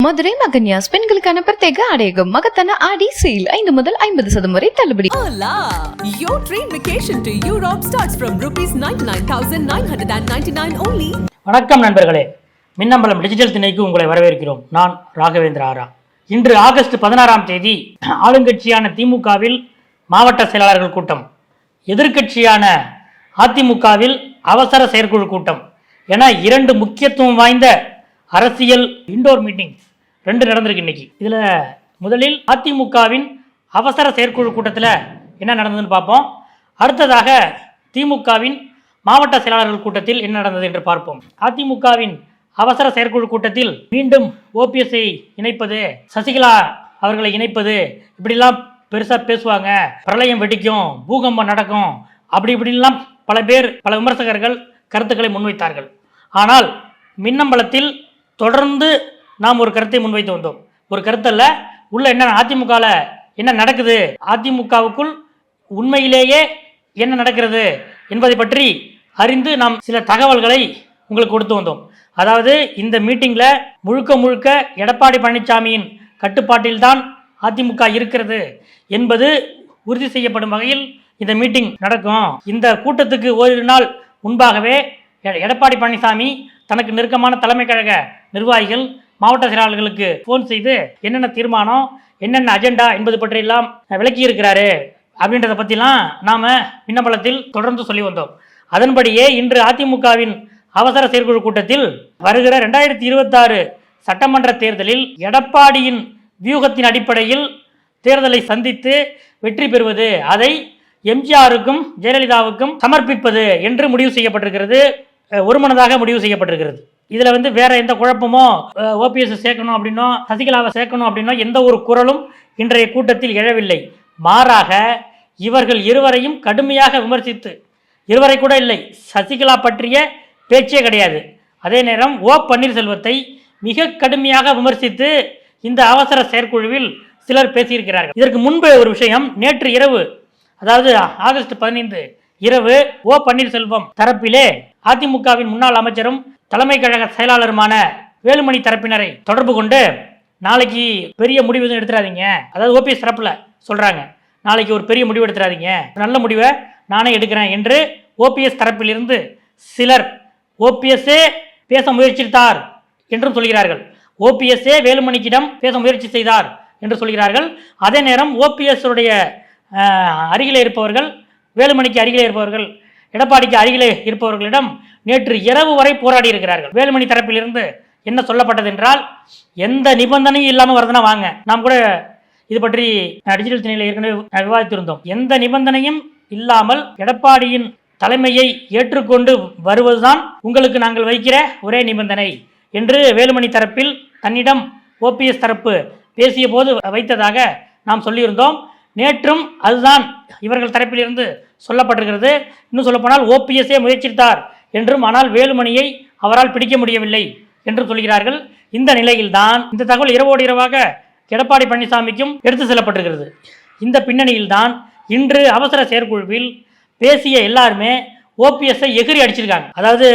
மதுரை மகன்யாஸ் பெண்களுக்கான பிரத்யேக ஆடையகம் மகத்தான ஆடி சேல் 5 முதல் 50% வரை தள்ளுபடி. Hola! Your train vacation to Europe starts from rupees 99,999 only. வணக்கம் நண்பர்களே, மின்னம்பலம் டிஜிட்டல் திணைக்கு உங்களை வரவேற்கிறோம். நான் ராகவேந்திர ஆரா. இன்று ஆகஸ்ட் 16ஆம் தேதி ஆளுங்கட்சியான திமுகவில் மாவட்ட செயலாளர்கள் கூட்டம், எதிர்க்கட்சியான அதிமுகவில் அவசர செயற்குழு கூட்டம் என இரண்டு முக்கியத்துவம் வாய்ந்த அரசியல் இண்டோர் மீட்டிங்ஸ் 2 நடந்திருக்கு இன்னைக்கு. இதில் முதலில் அதிமுகவின் அவசர செயற்குழு கூட்டத்தில் என்ன நடந்ததுன்னு பார்ப்போம். அடுத்ததாக திமுகவின் மாவட்ட செயலாளர்கள் கூட்டத்தில் என்ன நடந்தது என்று பார்ப்போம். அதிமுகவின் அவசர செயற்குழு கூட்டத்தில் மீண்டும் ஓபிஎஸ்ஐ இணைப்பது, சசிகலா அவர்களை இணைப்பது, இப்படிலாம் பெருசாக பேசுவாங்க, பிரளயம் வெடிக்கும், பூகம்பம் நடக்கும், அப்படி இப்படிலாம் பல பேர், பல விமர்சகர்கள் கருத்துக்களை முன்வைத்தார்கள். ஆனால் மின்னம்பலத்தில் தொடர்ந்து நாம் ஒரு கருத்தை முன்வைத்து வந்தோம். ஒரு கருத்தல்ல, உள்ள என்ன அதிமுகவில் என்ன நடக்குது, அதிமுகவுக்குள் உண்மையிலேயே என்ன நடக்கிறது என்பதை பற்றி அறிந்து நாம் சில தகவல்களை உங்களுக்கு கொடுத்து வந்தோம். அதாவது இந்த மீட்டிங்கில் முழுக்க எடப்பாடி பழனிசாமியின் கட்டுப்பாட்டில்தான் அதிமுக இருக்கிறது என்பது உறுதி செய்யப்படும் வகையில் இந்த மீட்டிங் நடக்கும். இந்த கூட்டத்துக்கு ஓரிரு நாள் முன்பாகவே எடப்பாடி பழனிசாமி தனக்கு நெருக்கமான தலைமை கழக நிர்வாகிகள், மாவட்ட செயலாளர்களுக்கு ஃபோன் செய்து என்னென்ன தீர்மானம், என்னென்ன அஜெண்டா என்பது பற்றியெல்லாம் விளக்கி இருக்கிறாரு அப்படின்றத பற்றிலாம் நாம் மின்னம்பலத்தில் தொடர்ந்து சொல்லி வந்தோம். அதன்படியே இன்று அதிமுகவின் அவசர செயற்குழு கூட்டத்தில் வருகிற 2026 சட்டமன்ற தேர்தலில் எடப்பாடியின் வியூகத்தின் அடிப்படையில் தேர்தலை சந்தித்து வெற்றி பெறுவது, அதை எம்ஜிஆருக்கும் ஜெயலலிதாவுக்கும் சமர்ப்பிப்பது என்று முடிவு செய்யப்பட்டிருக்கிறது. ஒருமனதாக முடிவு செய்யப்பட்டிருக்கிறது. இதில் வேற எந்த குழப்பமோ, ஓபிஎஸ் சேர்க்கணும் அப்படின்னோ, சசிகலாவை சேர்க்கணும் அப்படின்னோ எந்த ஒரு குரலும் இன்றைய கூட்டத்தில் எழவில்லை. மாறாக இவர்கள் இருவரையும் கடுமையாக விமர்சித்து, இருவரை கூட இல்லை, சசிகலா பற்றிய பேச்சே கிடையாது. அதே நேரம் ஓ பன்னீர்செல்வத்தை மிக கடுமையாக விமர்சித்து இந்த அவசர செயற்குழுவில் சிலர் பேசியிருக்கிறார்கள். இதற்கு முன்பு ஒரு விஷயம், நேற்று இரவு, அதாவது ஆகஸ்ட் 15 இரவு ஓ பன்னீர்செல்வம் தரப்பிலே அதிமுகவின் முன்னாள் அமைச்சரும் தலைமை கழக செயலாளருமான வேலுமணி தரப்பினரை தொடர்பு கொண்டு, நாளைக்கு பெரிய முடிவு எதுவும் எடுத்துடாதீங்க, அதாவது ஓபிஎஸ் தரப்புல சொல்றாங்க, நாளைக்கு ஒரு பெரிய முடிவு எடுத்துடாதீங்க, நல்ல முடிவை நானே எடுக்கிறேன் என்று ஓபிஎஸ் தரப்பிலிருந்து சிலர் ஓபிஎஸ்ஏ பேச முயற்சித்தார் என்றும் சொல்கிறார்கள். ஓபிஎஸ்ஏ வேலுமணிக்கிடம் பேச முயற்சி செய்தார் என்று சொல்கிறார்கள். அதே நேரம் ஓபிஎஸ் உடைய அருகிலே இருப்பவர்கள், வேலுமணிக்கு அருகிலே இருப்பவர்கள், எடப்பாடிக்கு அருகிலே இருப்பவர்களிடம் நேற்று இரவு வரை போராடி இருக்கிறார்கள். வேலுமணி தரப்பிலிருந்து என்ன சொல்லப்பட்டது என்றால், எந்த நிபந்தனையும் இல்லாமல் வருதுன்னா வாங்க, நாம் கூட இது பற்றி டிஜிட்டல் திணையில் ஏற்கனவே விவாதித்திருந்தோம். எந்த நிபந்தனையும் இல்லாமல் எடப்பாடியின் தலைமையை ஏற்றுக்கொண்டு வருவதுதான் உங்களுக்கு நாங்கள் வைக்கிற ஒரே நிபந்தனை என்று வேலுமணி தரப்பில் தன்னிடம் ஓபிஎஸ் தரப்பு பேசிய போது வைத்ததாக நாம் சொல்லியிருந்தோம். நேற்றும் அதுதான் இவர்கள் தரப்பிலிருந்து சொல்லப்பட்டிருக்கிறது. இன்னும் சொல்லப்போனால் ஓபிஎஸ்ஏ முயற்சித்தார் என்றும், ஆனால் வேலுமணியை அவரால் பிடிக்க முடியவில்லை என்று சொல்கிறார்கள். இந்த நிலையில்தான் இந்த தகவல் இரவோடு இரவாக எடப்பாடி பழனிசாமிக்கும் எடுத்து செல்லப்பட்டிருக்கிறது. இந்த பின்னணியில்தான் இன்று அவசர செயற்குழுவில் பேசிய எல்லாருமே ஓபிஎஸ்ஐ எகிரி அடிச்சிருக்காங்க. அதாவது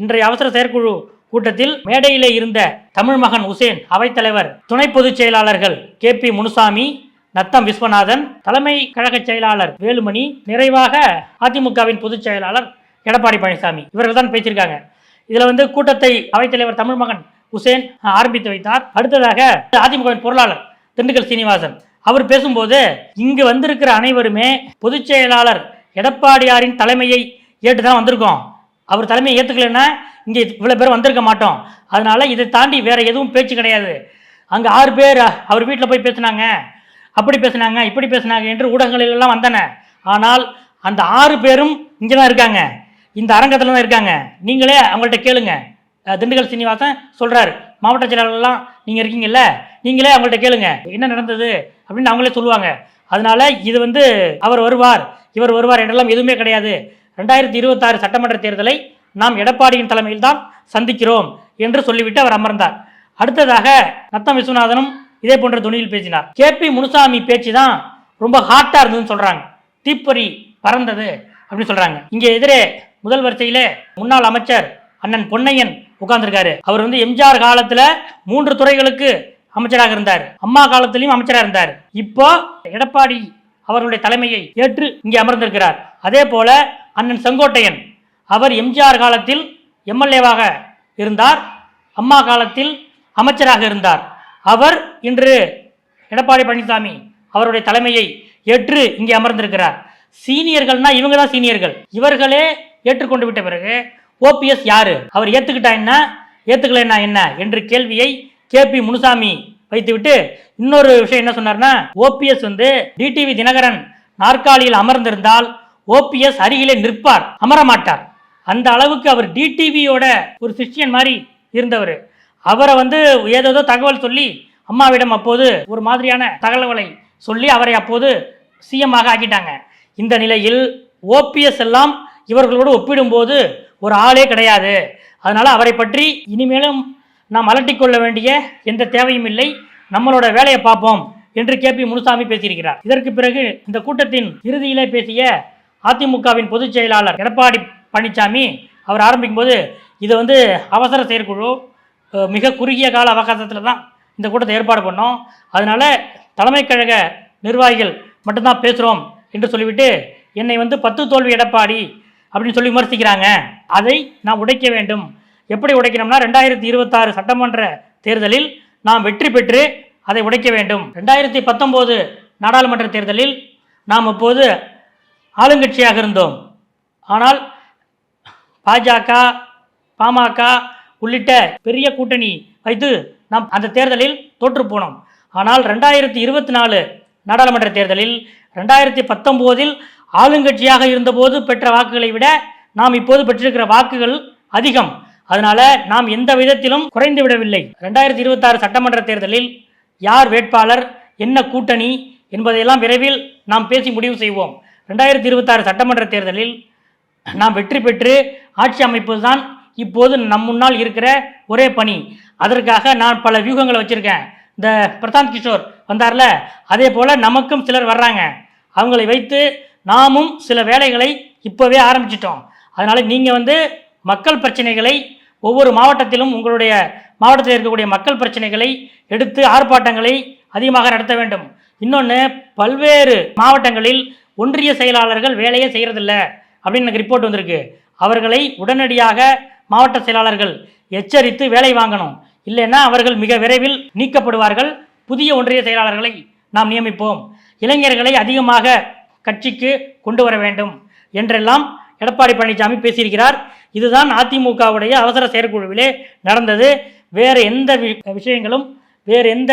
இன்றைய அவசர செயற்குழு கூட்டத்தில் மேடையிலே இருந்த தமிழ் மகன் உசேன், அவைத்தலைவர், துணை பொதுச் செயலாளர்கள் KP முனுசாமி, நத்தம் விஸ்வநாதன், தலைமை கழக செயலாளர் வேலுமணி, நிறைவாக அதிமுகவின் பொதுச் செயலாளர் எடப்பாடி பழனிசாமி, இவர்கள் தான் பேசியிருக்காங்க. இதில் கூட்டத்தை அவைத்தலைவர் தமிழ் மகன் உசேன் ஆரம்பித்து வைத்தார். அடுத்ததாக அதிமுகவின் பொருளாளர் திண்டுக்கல் சீனிவாசன் அவர் பேசும்போது, இங்கு வந்திருக்கிற அனைவருமே பொதுச் செயலாளர் எடப்பாடியாரின் தலைமையை ஏற்றுதான் வந்திருக்கோம், அவர் தலைமையை ஏற்றுக்கலைன்னா இங்கே இவ்வளோ பேர் வந்திருக்க மாட்டோம், அதனால இதை தாண்டி வேற எதுவும் பேச்சு கிடையாது. அங்கே 6 பேர் அவர் வீட்டில் போய் பேசினாங்க, அப்படி பேசினாங்க, இப்படி பேசினாங்க என்று ஊடகங்களிலெல்லாம் வந்தன. ஆனால் அந்த 6 பேரும் இங்கே தான் இருக்காங்க, இந்த அரங்கத்தில் தான் இருக்காங்க, நீங்களே அவங்கள்ட்ட கேளுங்க. திண்டுக்கல் சீனிவாசன் சொல்கிறார், மாவட்ட செயலாளர்லாம் நீங்கள் இருக்கீங்கல்ல, நீங்களே அவங்கள்ட்ட கேளுங்க என்ன நடந்தது அப்படின்னு அவங்களே சொல்லுவாங்க. அதனால இது அவர் வருவார், இவர் வருவார் என்றெல்லாம் எதுவுமே கிடையாது. 2026 சட்டமன்ற தேர்தலை நாம் எடப்பாடியின் தலைமையில் தான் சந்திக்கிறோம் என்று சொல்லிவிட்டு அவர் அமர்ந்தார். அடுத்ததாக நத்தம் விஸ்வநாதனும் இதே போன்ற துணியில் பேசினார். KP முனுசாமி பேச்சு தான் ரொம்ப ஹாட்டா இருந்ததுன்னு சொல்றாங்க, தீப்பொறி பறந்தது அப்படின்னு சொல்றாங்க. இங்கே எதிரே முதல் வரிசையிலே முன்னாள் அமைச்சர் அண்ணன் பொன்னையன் உட்கார்ந்துருக்காரு. அவர் வந்து எம்ஜிஆர் காலத்துல 3 துறைகளுக்கு அமைச்சராக இருந்தார், அம்மா காலத்திலையும் அமைச்சராக இருந்தார். இப்போ எடப்பாடி அவர்களுடைய தலைமையை ஏற்று இங்கே அமர்ந்திருக்கிறார். அதே போல அண்ணன் செங்கோட்டையன், அவர் எம்ஜிஆர் காலத்தில் எம்எல்ஏவாக இருந்தார், அம்மா காலத்தில் அமைச்சராக இருந்தார். அவர் இன்று எடப்பாடி பழனிசாமி அவருடைய தலைமையை ஏற்று இங்கே அமர்ந்திருக்கிறார். சீனியர்கள்னா இவங்க தான் சீனியர்கள். இவர்களே ஏற்றுக்கொண்டு விட்ட பிறகு ஓபிஎஸ் யாரு, அவர் ஏத்துக்கிட்டா என்ன, ஏத்துக்கலன்னா என்ன என்று கேள்வியை கேபி முனுசாமி வைத்துவிட்டு இன்னொரு விஷயம் என்ன சொன்னார்னா, ஓபிஎஸ் வந்து டிடிவி தினகரன் நாற்காலியில் அமர்ந்திருந்தால் ஓபிஎஸ் அருகிலே நிற்பார், அமர மாட்டார். அந்த அளவுக்கு அவர் டிடிவியோட ஒரு சிஷ்யன் மாதிரி இருந்தவர். அவரை வந்து ஏதோ தகவல் சொல்லி அம்மாவிடம் அப்போது ஒரு மாதிரியான தகவல்களை சொல்லி அவரை அப்போது சிஎம் ஆக்கிட்டாங்க. இந்த நிலையில் ஓபிஎஸ் எல்லாம் இவர்களோடு ஒப்பிடும்போது ஒரு ஆளே கிடையாது. அதனால அவரை பற்றி இனிமேலும் நாம் அலட்டிக்கொள்ள வேண்டிய எந்த தேவையும் இல்லை, நம்மளோட வேலையை பார்ப்போம் என்று கேபி முனுசாமி பேசியிருக்கிறார். இதற்கு பிறகு இந்த கூட்டத்தின் இறுதியிலே பேசிய அதிமுகவின் பொதுச் செயலாளர் எடப்பாடி பழனிசாமி அவர் ஆரம்பிக்கும் போது இது வந்து அவசர செயற்குழு, மிக குறுகிய கால அவகாசத்தில் தான் இந்த கூட்டத்தை ஏற்பாடு பண்ணோம், அதனால தலைமை கழக நிர்வாகிகள் மட்டும்தான் பேசுகிறோம் என்று சொல்லிவிட்டு என்னை வந்து 10 தோல்வி எடப்பாடி அப்படின்னு சொல்லி விமர்சிக்கிறாங்க. அதை நாம் உடைக்க வேண்டும். எப்படி உடைக்கணும்னா 2026 சட்டமன்ற தேர்தலில் நாம் வெற்றி பெற்று அதை உடைக்க வேண்டும். 2019 நாடாளுமன்ற தேர்தலில் நாம் அப்போது ஆளுங்கட்சியாக இருந்தோம். ஆனால் பாஜக, பாமக உள்ளிட்ட பெரிய கூட்டணி வைத்து நாம் அந்த தேர்தலில் தோற்று போனோம். ஆனால் 2024 நாடாளுமன்ற தேர்தலில் 2019 ஆளுங்கட்சியாக இருந்தபோது பெற்ற வாக்குகளை விட நாம் இப்போது பெற்றிருக்கிற வாக்குகள் அதிகம். அதனால நாம் எந்த விதத்திலும் குறைந்து விடவில்லை. 2026 சட்டமன்ற தேர்தலில் யார் வேட்பாளர், என்ன கூட்டணி என்பதையெல்லாம் விரைவில் நாம் பேசி முடிவு செய்வோம். 2026 சட்டமன்ற தேர்தலில் நாம் வெற்றி பெற்று ஆட்சி அமைப்பதுதான் இப்போது நம் முன்னால் இருக்கிற ஒரே பணி. அதற்காக நான் பல வியூகங்களை வச்சிருக்கேன். இந்த பிரசாந்த் கிஷோர் வந்தார்ல, அதே போல நமக்கும் சிலர் வர்றாங்க. அவங்களை வைத்து நாமும் சில வேலைகளை இப்போவே ஆரம்பிச்சிட்டோம். அதனால நீங்கள் வந்து மக்கள் பிரச்சனைகளை ஒவ்வொரு மாவட்டத்திலும் உங்களுடைய மாவட்டத்தில் இருக்கக்கூடிய மக்கள் பிரச்சனைகளை எடுத்து ஆர்ப்பாட்டங்களை அதிகமாக நடத்த வேண்டும். இன்னொன்று, பல்வேறு மாவட்டங்களில் ஒன்றிய செயலாளர்கள் வேலையே செய்கிறதில்ல அப்படின்னு எனக்கு ரிப்போர்ட் வந்திருக்கு. அவர்களை உடனடியாக மாவட்ட செயலாளர்கள் எச்சரித்து வேலை வாங்கணும். இல்லைன்னா அவர்கள் மிக விரைவில் நீக்கப்படுவார்கள். புதிய ஒன்றிய செயலாளர்களை நாம் நியமிப்போம். இளைஞர்களை அதிகமாக கட்சிக்கு கொண்டு வர வேண்டும் என்றெல்லாம் எடப்பாடி பழனிசாமி பேசியிருக்கிறார். இதுதான் அதிமுகவுடைய அவசர செயற்குழுவிலே நடந்தது. வேறு எந்த விஷயங்களும், வேறு எந்த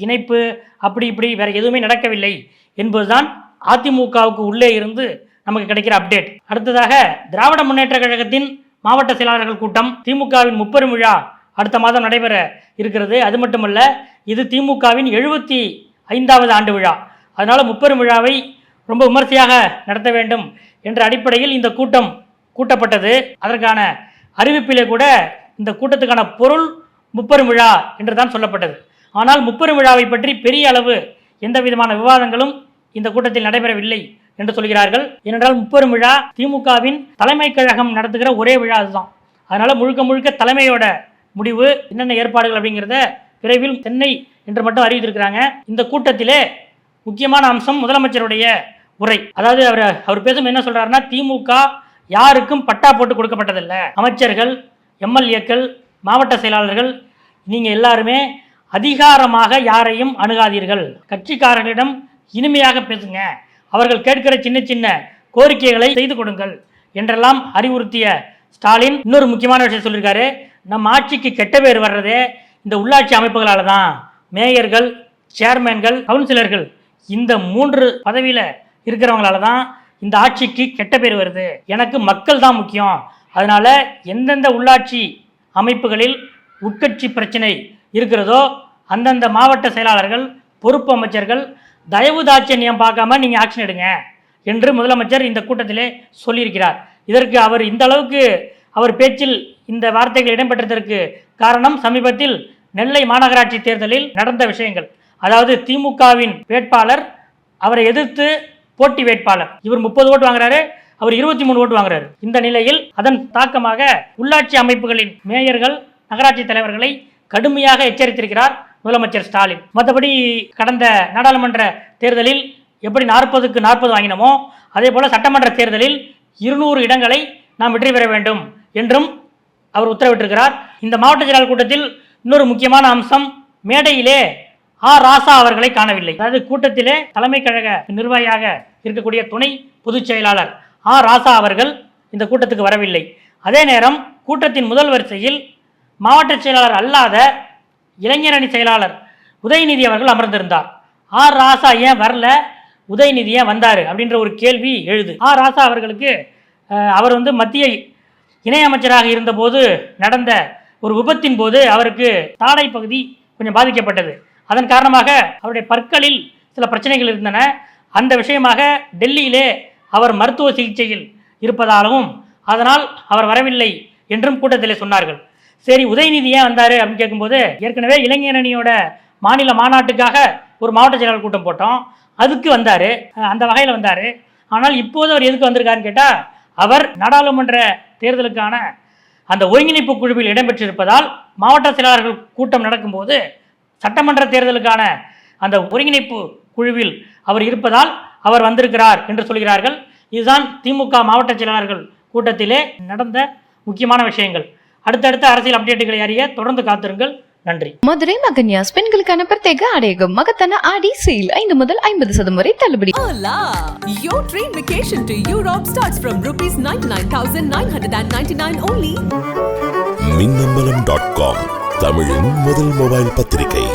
இணைப்பு அப்படி இப்படி வேற எதுவுமே நடக்கவில்லை என்பதுதான் அதிமுகவுக்கு உள்ளே இருந்து நமக்கு கிடைக்கிற அப்டேட். அடுத்ததாக திராவிட முன்னேற்ற கழகத்தின் மாவட்ட செயலாளர்கள் கூட்டம், திமுகவின் முப்பெரும் விழா அடுத்த மாதம் நடைபெற இருக்கிறது. அது மட்டுமல்ல, இது திமுகவின் 75வது ஆண்டு விழா. அதனால முப்பெரும் விழாவை ரொம்ப விமர்சையாக நடத்த வேண்டும் என்ற அடிப்படையில் இந்த கூட்டம் கூட்டப்பட்டது. அதற்கான அறிவிப்பிலே கூட இந்த கூட்டத்துக்கான பொருள் முப்பெரும் விழா என்று தான் சொல்லப்பட்டது. ஆனால் முப்பெரும் விழாவை பற்றி பெரிய அளவு எந்த விதமான விவாதங்களும் இந்த கூட்டத்தில் நடைபெறவில்லை என்று சொல்கிறார்கள். ஏனென்றால் முப்பெரும் விழா திமுகவின் தலைமை கழகம் நடத்துகிற ஒரே விழா அதுதான். அதனால முழுக்க முழுக்க தலைமையோட முடிவு, என்னென்ன ஏற்பாடுகள் அப்படிங்கிறத விரைவில் சென்னை என்று மட்டும் அறிவித்திருக்கிறாங்க. இந்த கூட்டத்திலே முக்கியமான அம்சம் முதலமைச்சருடைய உரை. அதாவது அவர் பேசும் என்ன சொல்றாருன்னா, திமுக யாருக்கும் பட்டா போட்டு கொடுக்கப்பட்டதில்லை. அமைச்சர்கள், எம்எல்ஏக்கள், மாவட்ட செயலாளர்கள், நீங்க எல்லாருமே அதிகாரமாக யாரையும் அணுகாதீர்கள். கட்சிக்காரர்களிடம் இனிமையாக பேசுங்க. அவர்கள் கேட்கிற சின்ன சின்ன கோரிக்கைகளை செய்து கொடுங்கள் என்றெல்லாம் அறிவுறுத்திய ஸ்டாலின் இன்னொரு முக்கியமான விஷயம் சொல்லியிருக்காரு. நம் ஆட்சிக்கு கெட்ட பேர் வர்றதே இந்த உள்ளாட்சி அமைப்புகளால் தான். மேயர்கள், சேர்மேன்கள், கவுன்சிலர்கள், இந்த 3 பதவியில் இருக்கிறவங்களால தான் இந்த ஆட்சிக்கு கெட்ட பேர் வருது. எனக்கு மக்கள் தான் முக்கியம். அதனால எந்தெந்த உள்ளாட்சி அமைப்புகளில் உட்கட்சி பிரச்சனை இருக்கிறதோ அந்தந்த மாவட்ட செயலாளர்கள், பொறுப்பு அமைச்சர்கள் தயவு தாட்சண்யம் பார்க்காம நீங்கள் ஆக்ஷன் எடுங்க என்று முதலமைச்சர் இந்த கூட்டத்திலே சொல்லியிருக்கிறார். இதற்கு அவர் இந்த அளவுக்கு அவர் பேச்சில் இந்த வார்த்தைகள் இடம்பெற்றதற்கு காரணம் சமீபத்தில் நெல்லை மாநகராட்சி தேர்தலில் நடந்த விஷயங்கள். அதாவது திமுகவின் வேட்பாளர், அவரை எதிர்த்து போட்டி வேட்பாளர், இவர் 30 ஓட்டு வாங்குறாரு, அவர் 23 ஓட்டு வாங்குறாரு. இந்த நிலையில் அதன் தாக்கமாக உள்ளாட்சி அமைப்புகளின் மேயர்கள், நகராட்சி தலைவர்களை கடுமையாக எச்சரித்திருக்கிறார் முதலமைச்சர் ஸ்டாலின். மற்றபடி கடந்த நாடாளுமன்ற தேர்தலில் எப்படி 40க்கு 40 வாங்கினோமோ அதே போல சட்டமன்ற தேர்தலில் 200 இடங்களை நாம் வெற்றி பெற வேண்டும் என்றும் அவர் உத்தரவிட்டிருக்கிறார். இந்த மாவட்ட செயலாளர் கூட்டத்தில் இன்னொரு முக்கியமான அம்சம், மேடையிலே ராசா அவர்களை காணவில்லை. அதாவது கூட்டத்திலே தலைமை கழக நிர்வாகியாக இருக்கக்கூடிய துணை பொதுச் செயலாளர் ராசா அவர்கள் இந்த கூட்டத்துக்கு வரவில்லை. அதே நேரம் கூட்டத்தின் முதல் வரிசையில் மாவட்ட செயலாளர் அல்லாத இளைஞரணி செயலாளர் உதயநிதி அவர்கள் அமர்ந்திருந்தார். ராசா ஏன் வரல, உதயநிதி ஏன் வந்தார் அப்படின்ற ஒரு கேள்வி எழுது. ராசா அவர்களுக்கு அவர் மத்திய இணையமைச்சராக இருந்தபோது நடந்த ஒரு விபத்தின் போது அவருக்கு தாடை பகுதி கொஞ்சம் பாதிக்கப்பட்டது. அதன் காரணமாக அவருடைய பற்களில் சில பிரச்சனைகள் இருந்தன. அந்த விஷயமாக டெல்லியிலே அவர் மருத்துவ சிகிச்சையில் இருப்பதாகவும் அதனால் அவர் வரவில்லை என்றும் கூட்டத்திலே சொன்னார்கள். சரி, உதயநிதி ஏன் வந்தார் அப்படின்னு கேட்கும்போது, ஏற்கனவே இளைஞரணியோட மாநில மாநாட்டுக்காக ஒரு மாவட்ட செயலாளர் கூட்டம் போட்டோம், அதுக்கு வந்தார், அந்த வகையில் வந்தார். ஆனால் இப்போது அவர் எதுக்கு வந்திருக்காருன்னு கேட்டால், அவர் நாடாளுமன்ற தேர்தலுக்கான அந்த ஒருங்கிணைப்பு குழுவில் இடம்பெற்றிருப்பதால் மாவட்ட செயலாளர்கள் கூட்டம் நடக்கும்போது சட்டமன்ற தேர்தலுக்கான அந்த ஒருங்கிணைப்பு குழுவில் அவர் இருப்பதால் அவர் வந்திருக்கிறார் என்று சொல்கிறார்கள். இதுதான் திமுக மாவட்ட செயலாளர்கள் கூட்டத்திலே நடந்த முக்கியமான விஷயங்கள். அடுத்தடுத்த அரசியல் அப்டேட்டுகளை அறிய தொடர்ந்து காத்திருங்கள். நன்றி. மதுரை மகன்யாஸ் பெண்களுக்கான பிரத்யேக ஆடையகம் மகத்தான ஆடி சேல் 5 முதல் 50% வரை தள்ளுபடி. Hola! Your train vacation to Europe starts from rupees 99,999 only. மின்னம்பலம்.com தமிழின் முதல் மொபைல் பத்திரிகை.